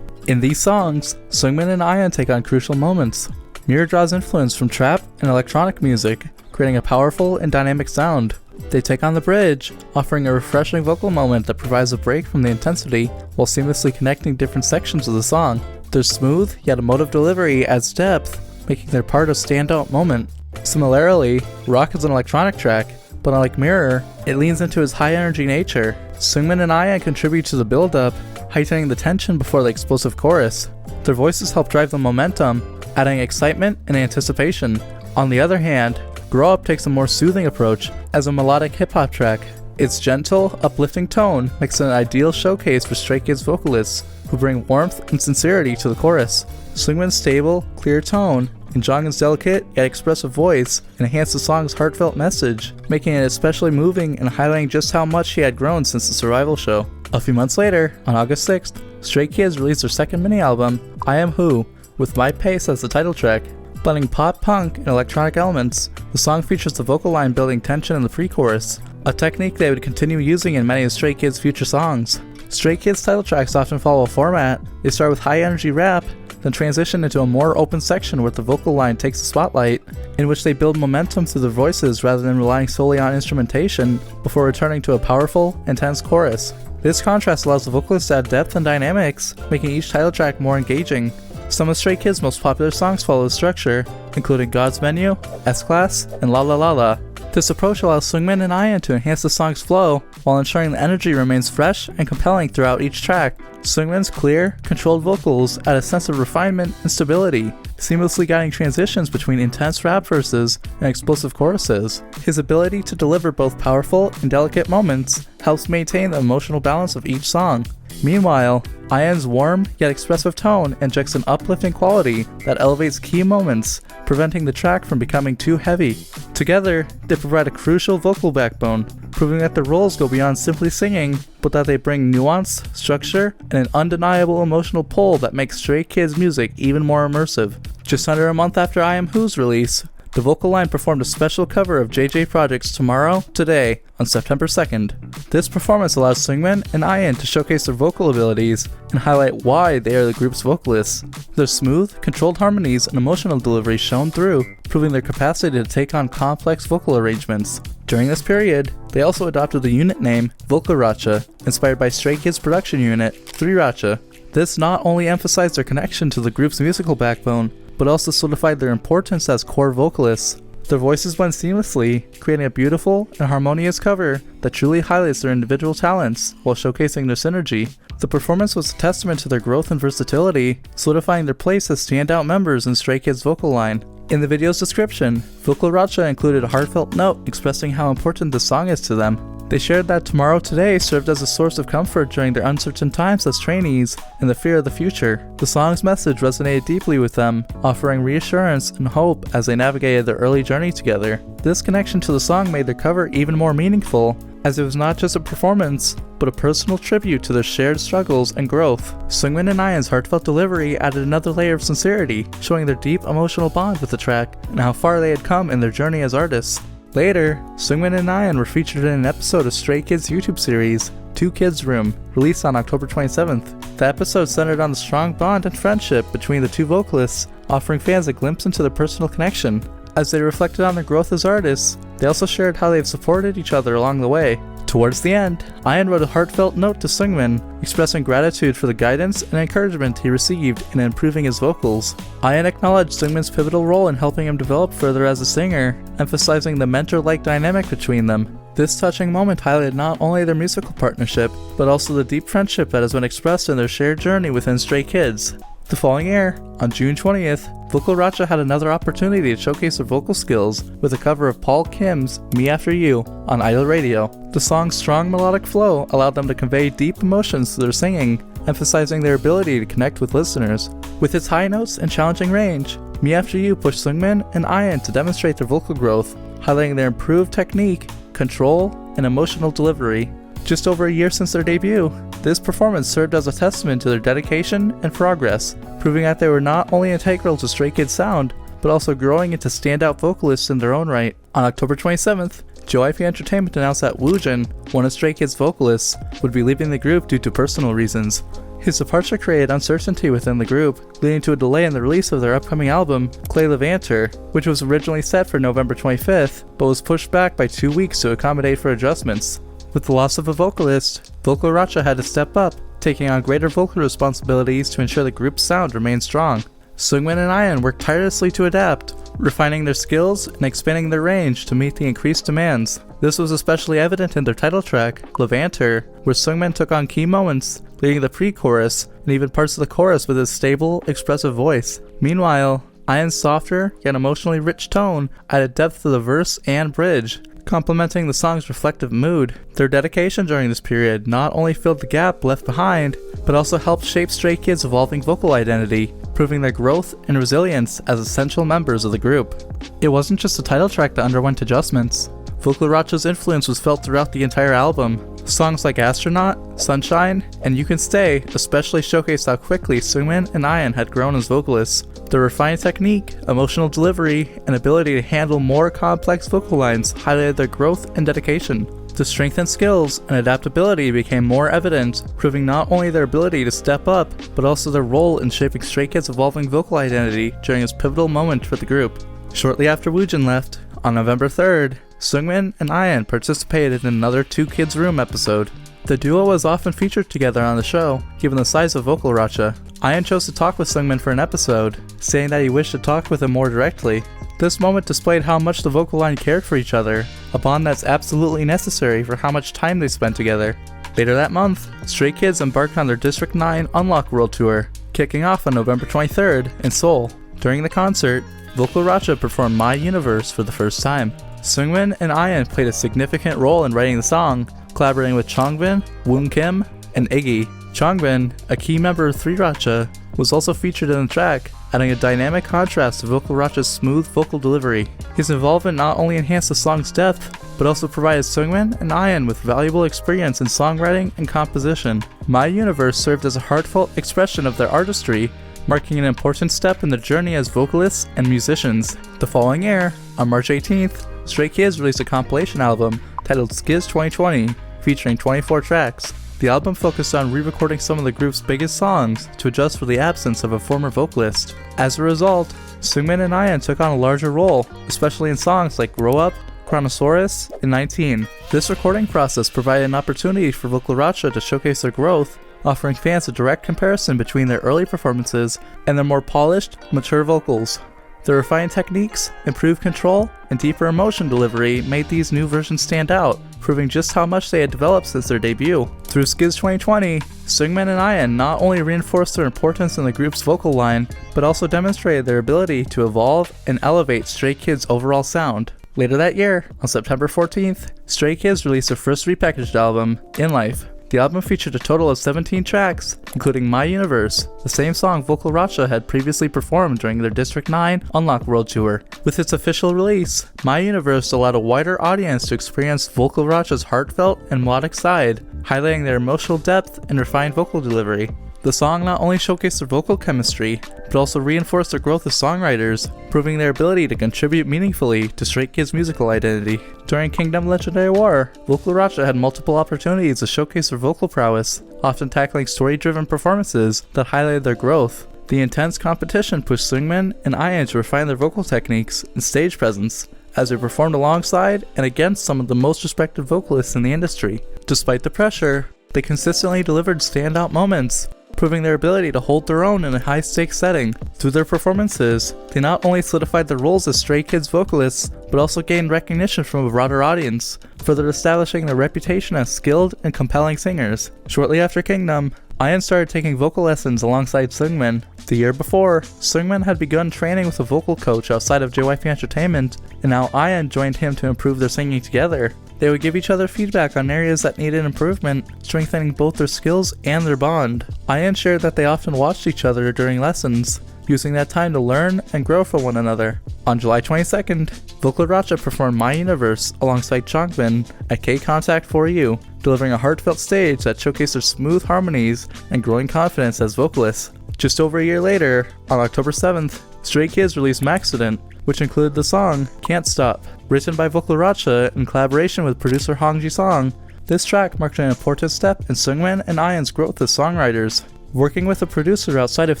In these songs, Sungmin and Ian take on crucial moments. Mirror draws influence from trap and electronic music, creating a powerful and dynamic sound. They take on the bridge, offering a refreshing vocal moment that provides a break from the intensity while seamlessly connecting different sections of the song. Their smooth yet emotive delivery adds depth, making their part a standout moment. Similarly, Rock is an electronic track, but unlike Mirror, it leans into its high-energy nature. Sungmin and Ian contribute to the build-up, heightening the tension before the explosive chorus. Their voices help drive the momentum, adding excitement and anticipation. On the other hand, Grow Up takes a more soothing approach as a melodic hip-hop track. Its gentle, uplifting tone makes it an ideal showcase for Stray Kids vocalists who bring warmth and sincerity to the chorus. Sungmin's stable, clear tone and Jongin's delicate yet expressive voice enhance the song's heartfelt message, making it especially moving and highlighting just how much he had grown since the survival show. A few months later, on August 6th, Stray Kids released their second mini-album, I Am Who, with My Pace as the title track. Blending pop punk and electronic elements, the song features the vocal line building tension in the pre-chorus, a technique they would continue using in many of Stray Kids' future songs. Stray Kids' title tracks often follow a format. They start with high-energy rap, then transition into a more open section where the vocal line takes the spotlight, in which they build momentum through their voices rather than relying solely on instrumentation, before returning to a powerful, intense chorus. This contrast allows the vocalists to add depth and dynamics, making each title track more engaging. Some of Stray Kids' most popular songs follow this structure, including God's Menu, S-Class, and La La La La. This approach allows Sungmin and Ian to enhance the song's flow, while ensuring the energy remains fresh and compelling throughout each track. Sungmin's clear, controlled vocals add a sense of refinement and stability, seamlessly guiding transitions between intense rap verses and explosive choruses. His ability to deliver both powerful and delicate moments helps maintain the emotional balance of each song. Meanwhile, Ian's warm yet expressive tone injects an uplifting quality that elevates key moments, preventing the track from becoming too heavy. Together, they provide a crucial vocal backbone, proving that their roles go beyond simply singing, but that they bring nuance, structure, and an undeniable emotional pull that makes Stray Kids music even more immersive. Just under a month after I Am Who's release, the vocal line performed a special cover of JJ Project's Tomorrow, Today on September 2nd. This performance allows Seungmin and Ian to showcase their vocal abilities and highlight why they are the group's vocalists. Their smooth, controlled harmonies and emotional delivery shone through, proving their capacity to take on complex vocal arrangements. During this period, they also adopted the unit name VOCALRACHA, inspired by Stray Kids' production unit, 3RACHA. This not only emphasized their connection to the group's musical backbone, but also solidified their importance as core vocalists. Their voices blend seamlessly, creating a beautiful and harmonious cover that truly highlights their individual talents while showcasing their synergy. The performance was a testament to their growth and versatility, solidifying their place as standout members in Stray Kids' vocal line. In the video's description, VOCALRACHA included a heartfelt note expressing how important the song is to them. They shared that Tomorrow Today served as a source of comfort during their uncertain times as trainees and the fear of the future. The song's message resonated deeply with them, offering reassurance and hope as they navigated their early journey together. This connection to the song made their cover even more meaningful, as it was not just a performance, but a personal tribute to their shared struggles and growth. Seungmin and Ian's heartfelt delivery added another layer of sincerity, showing their deep emotional bond with the track and how far they had come in their journey as artists. Later, Seungmin and Ian were featured in an episode of Stray Kids' YouTube series, 2 Kids Room, released on October 27th. The episode centered on the strong bond and friendship between the two vocalists, offering fans a glimpse into their personal connection. As they reflected on their growth as artists, they also shared how they have supported each other along the way. Towards the end, Ian wrote a heartfelt note to Seungmin, expressing gratitude for the guidance and encouragement he received in improving his vocals. Ian acknowledged Seungmin's pivotal role in helping him develop further as a singer, emphasizing the mentor-like dynamic between them. This touching moment highlighted not only their musical partnership, but also the deep friendship that has been expressed in their shared journey within Stray Kids. The following year, on June 20th, VOCALRACHA had another opportunity to showcase their vocal skills with a cover of Paul Kim's Me After You on Idol Radio. The song's strong melodic flow allowed them to convey deep emotions through their singing, emphasizing their ability to connect with listeners. With its high notes and challenging range, Me After You pushed Seungmin and Ian to demonstrate their vocal growth, highlighting their improved technique, control, and emotional delivery. Just over a year since their debut, this performance served as a testament to their dedication and progress, proving that they were not only integral to Stray Kids' sound, but also growing into standout vocalists in their own right. On October 27th, JYP Entertainment announced that Woojin, one of Stray Kids' vocalists, would be leaving the group due to personal reasons. His departure created uncertainty within the group, leading to a delay in the release of their upcoming album, Clay Levanter, which was originally set for November 25th, but was pushed back by 2 weeks to accommodate for adjustments. With the loss of a vocalist, VOCALRACHA had to step up, taking on greater vocal responsibilities to ensure the group's sound remained strong. Seungmin and Ian worked tirelessly to adapt, refining their skills and expanding their range to meet the increased demands. This was especially evident in their title track, Levanter, where Seungmin took on key moments, leading the pre-chorus and even parts of the chorus with his stable, expressive voice. Meanwhile, Ian's softer, yet emotionally rich tone added depth to the verse and bridge, complementing the song's reflective mood. Their dedication during this period not only filled the gap left behind, but also helped shape Stray Kids' evolving vocal identity, proving their growth and resilience as essential members of the group. It wasn't just the title track that underwent adjustments. VOCALRACHA's influence was felt throughout the entire album. Songs like Astronaut, Sunshine, and You Can Stay especially showcased how quickly Seungmin and Ian had grown as vocalists. Their refined technique, emotional delivery, and ability to handle more complex vocal lines highlighted their growth and dedication. The strengthened skills and adaptability became more evident, proving not only their ability to step up, but also their role in shaping Stray Kids' evolving vocal identity during this pivotal moment for the group. Shortly after Woojin left, on November 3rd, Seungmin and Ian participated in another 2 Kids Room episode. The duo was often featured together on the show, given the size of VOCALRACHA. Ian chose to talk with Seungmin for an episode, saying that he wished to talk with him more directly. This moment displayed how much the vocal line cared for each other, a bond that's absolutely necessary for how much time they spent together. Later that month, Stray Kids embarked on their District 9 Unlock World Tour, kicking off on November 23rd in Seoul. During the concert, VOCALRACHA performed My Universe for the first time. Seungmin and Ian played a significant role in writing the song, collaborating with Changbin, Woon Kim, and Iggy. Changbin, a key member of 3RACHA, was also featured in the track, adding a dynamic contrast to VOCALRACHA's smooth vocal delivery. His involvement not only enhanced the song's depth, but also provided Seungmin and Ian with valuable experience in songwriting and composition. My Universe served as a heartfelt expression of their artistry, marking an important step in their journey as vocalists and musicians. The following year, On March 18th, Stray Kids released a compilation album titled Skiz 2020, featuring 24 tracks. The album focused on re-recording some of the group's biggest songs to adjust for the absence of a former vocalist. As a result, Seungmin and Ian took on a larger role, especially in songs like Grow Up, Chronosaurus, and 19. This recording process provided an opportunity for VOCALRACHA to showcase their growth, offering fans a direct comparison between their early performances and their more polished, mature vocals. Their refined techniques, improved control, and deeper emotion delivery made these new versions stand out, proving just how much they had developed since their debut. Through Skiz 2020, Seungmin and Ian not only reinforced their importance in the group's vocal line, but also demonstrated their ability to evolve and elevate Stray Kids' overall sound. Later that year, on September 14th, Stray Kids released their first repackaged album, In Life. The album featured a total of 17 tracks, including My Universe, the same song VOCALRACHA had previously performed during their District 9 Unlock World Tour. With its official release, My Universe allowed a wider audience to experience VOCALRACHA's heartfelt and melodic side, highlighting their emotional depth and refined vocal delivery. The song not only showcased their vocal chemistry, but also reinforced their growth as songwriters, proving their ability to contribute meaningfully to Stray Kids' musical identity. During Kingdom Legendary War, VOCALRACHA had multiple opportunities to showcase their vocal prowess, often tackling story-driven performances that highlighted their growth. The intense competition pushed Seungmin and Ian to refine their vocal techniques and stage presence, as they performed alongside and against some of the most respected vocalists in the industry. Despite the pressure, they consistently delivered standout moments, proving their ability to hold their own in a high-stakes setting. Through their performances, they not only solidified their roles as Stray Kids vocalists, but also gained recognition from a broader audience, further establishing their reputation as skilled and compelling singers. Shortly after Kingdom, Ian started taking vocal lessons alongside Seungmin. The year before, Seungmin had begun training with a vocal coach outside of JYP Entertainment, and now Ian joined him to improve their singing together. They would give each other feedback on areas that needed improvement, strengthening both their skills and their bond. Ian shared that they often watched each other during lessons, using that time to learn and grow from one another. On July 22nd, VOCALRACHA performed My Universe alongside Changbin at K-Contact 4U, delivering a heartfelt stage that showcased their smooth harmonies and growing confidence as vocalists. Just over a year later, on October 7th, Stray Kids released Maxident, which included the song Can't Stop. Written by VOCALRACHA in collaboration with producer Hong Ji-song, this track marked an important step in Seungmin and Ian's growth as songwriters. Working with a producer outside of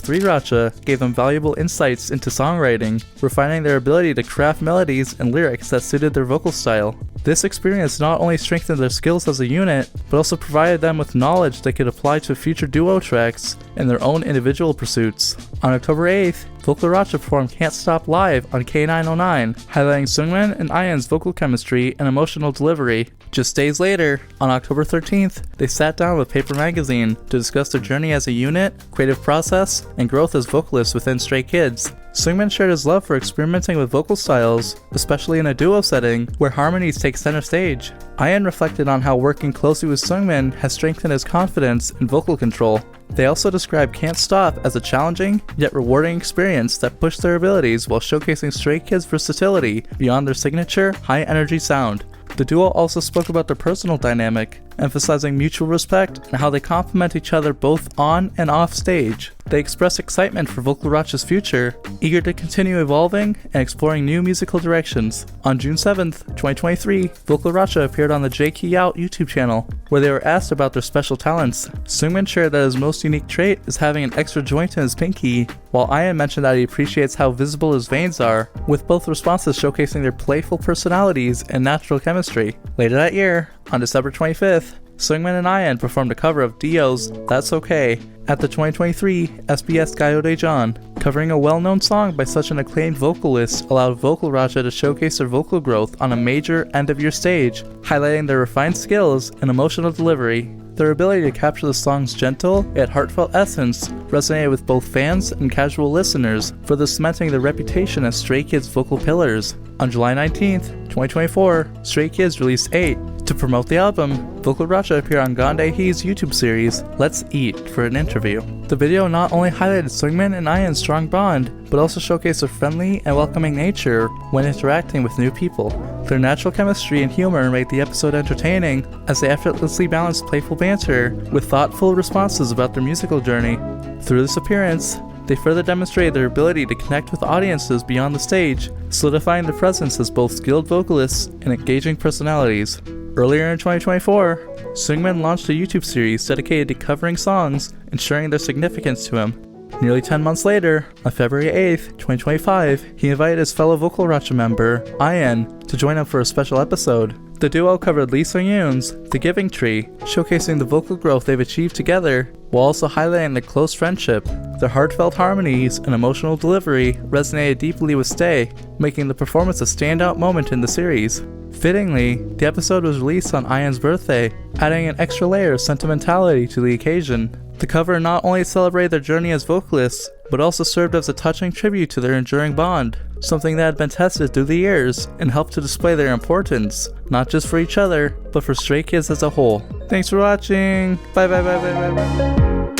3RACHA gave them valuable insights into songwriting, refining their ability to craft melodies and lyrics that suited their vocal style. This experience not only strengthened their skills as a unit, but also provided them with knowledge they could apply to future duo tracks and their own individual pursuits. On October 8th, VOCALRACHA performed Can't Stop live on K909, highlighting Seungmin and Ian's vocal chemistry and emotional delivery. Just days later, on October 13th, they sat down with Paper Magazine to discuss their journey as a unit, creative process, and growth as vocalists within Stray Kids. Seungmin shared his love for experimenting with vocal styles, especially in a duo setting where harmonies take center stage. Ian reflected on how working closely with Seungmin has strengthened his confidence and vocal control. They also described Can't Stop as a challenging, yet rewarding experience that pushed their abilities while showcasing Stray Kids' versatility beyond their signature, high-energy sound. The duo also spoke about their personal dynamic, emphasizing mutual respect and how they complement each other both on and off stage. They expressed excitement for VOCALRACHA's future, eager to continue evolving and exploring new musical directions. On June 7th, 2023, VOCALRACHA appeared on the JK Out YouTube channel, where they were asked about their special talents. Seungmin shared that his most unique trait is having an extra joint in his pinky, while Ian mentioned that he appreciates how visible his veins are, with both responses showcasing their playful personalities and natural chemistry. Later that year, on December 25th, Seungmin and Ian performed a cover of Dio's That's Okay at the 2023 SBS Gayo Daejeon. Covering a well-known song by such an acclaimed vocalist allowed VOCALRACHA to showcase their vocal growth on a major end-of-year stage, highlighting their refined skills and emotional delivery. Their ability to capture the song's gentle yet heartfelt essence resonated with both fans and casual listeners, further cementing their reputation as Stray Kids' vocal pillars. On July 19th, 2024, Stray Kids released 8. To promote the album, VOCALRACHA appeared on Gande Hee's YouTube series, Let's Eat, for an interview. The video not only highlighted Seungmin and Ian's strong bond, but also showcased their friendly and welcoming nature when interacting with new people. Their natural chemistry and humor made the episode entertaining, as they effortlessly balanced playful banter with thoughtful responses about their musical journey. Through this appearance, They further demonstrated their ability to connect with audiences beyond the stage, solidifying their presence as both skilled vocalists and engaging personalities. Earlier in 2024, Seungmin launched a YouTube series dedicated to covering songs and sharing their significance to him. Nearly 10 months later, on February 8th, 2025, he invited his fellow VOCALRACHA member, Ian, to join him for a special episode. The duo covered Lee Sung-yoon's The Giving Tree, showcasing the vocal growth they've achieved together, while also highlighting their close friendship. Their heartfelt harmonies and emotional delivery resonated deeply with Stay, making the performance a standout moment in the series. Fittingly, the episode was released on Ian's birthday, adding an extra layer of sentimentality to the occasion. The cover not only celebrated their journey as vocalists, but also served as a touching tribute to their enduring bond, something that had been tested through the years and helped to display their importance, not just for each other, but for Stray Kids as a whole. Thanks for watching! Bye bye bye bye bye bye.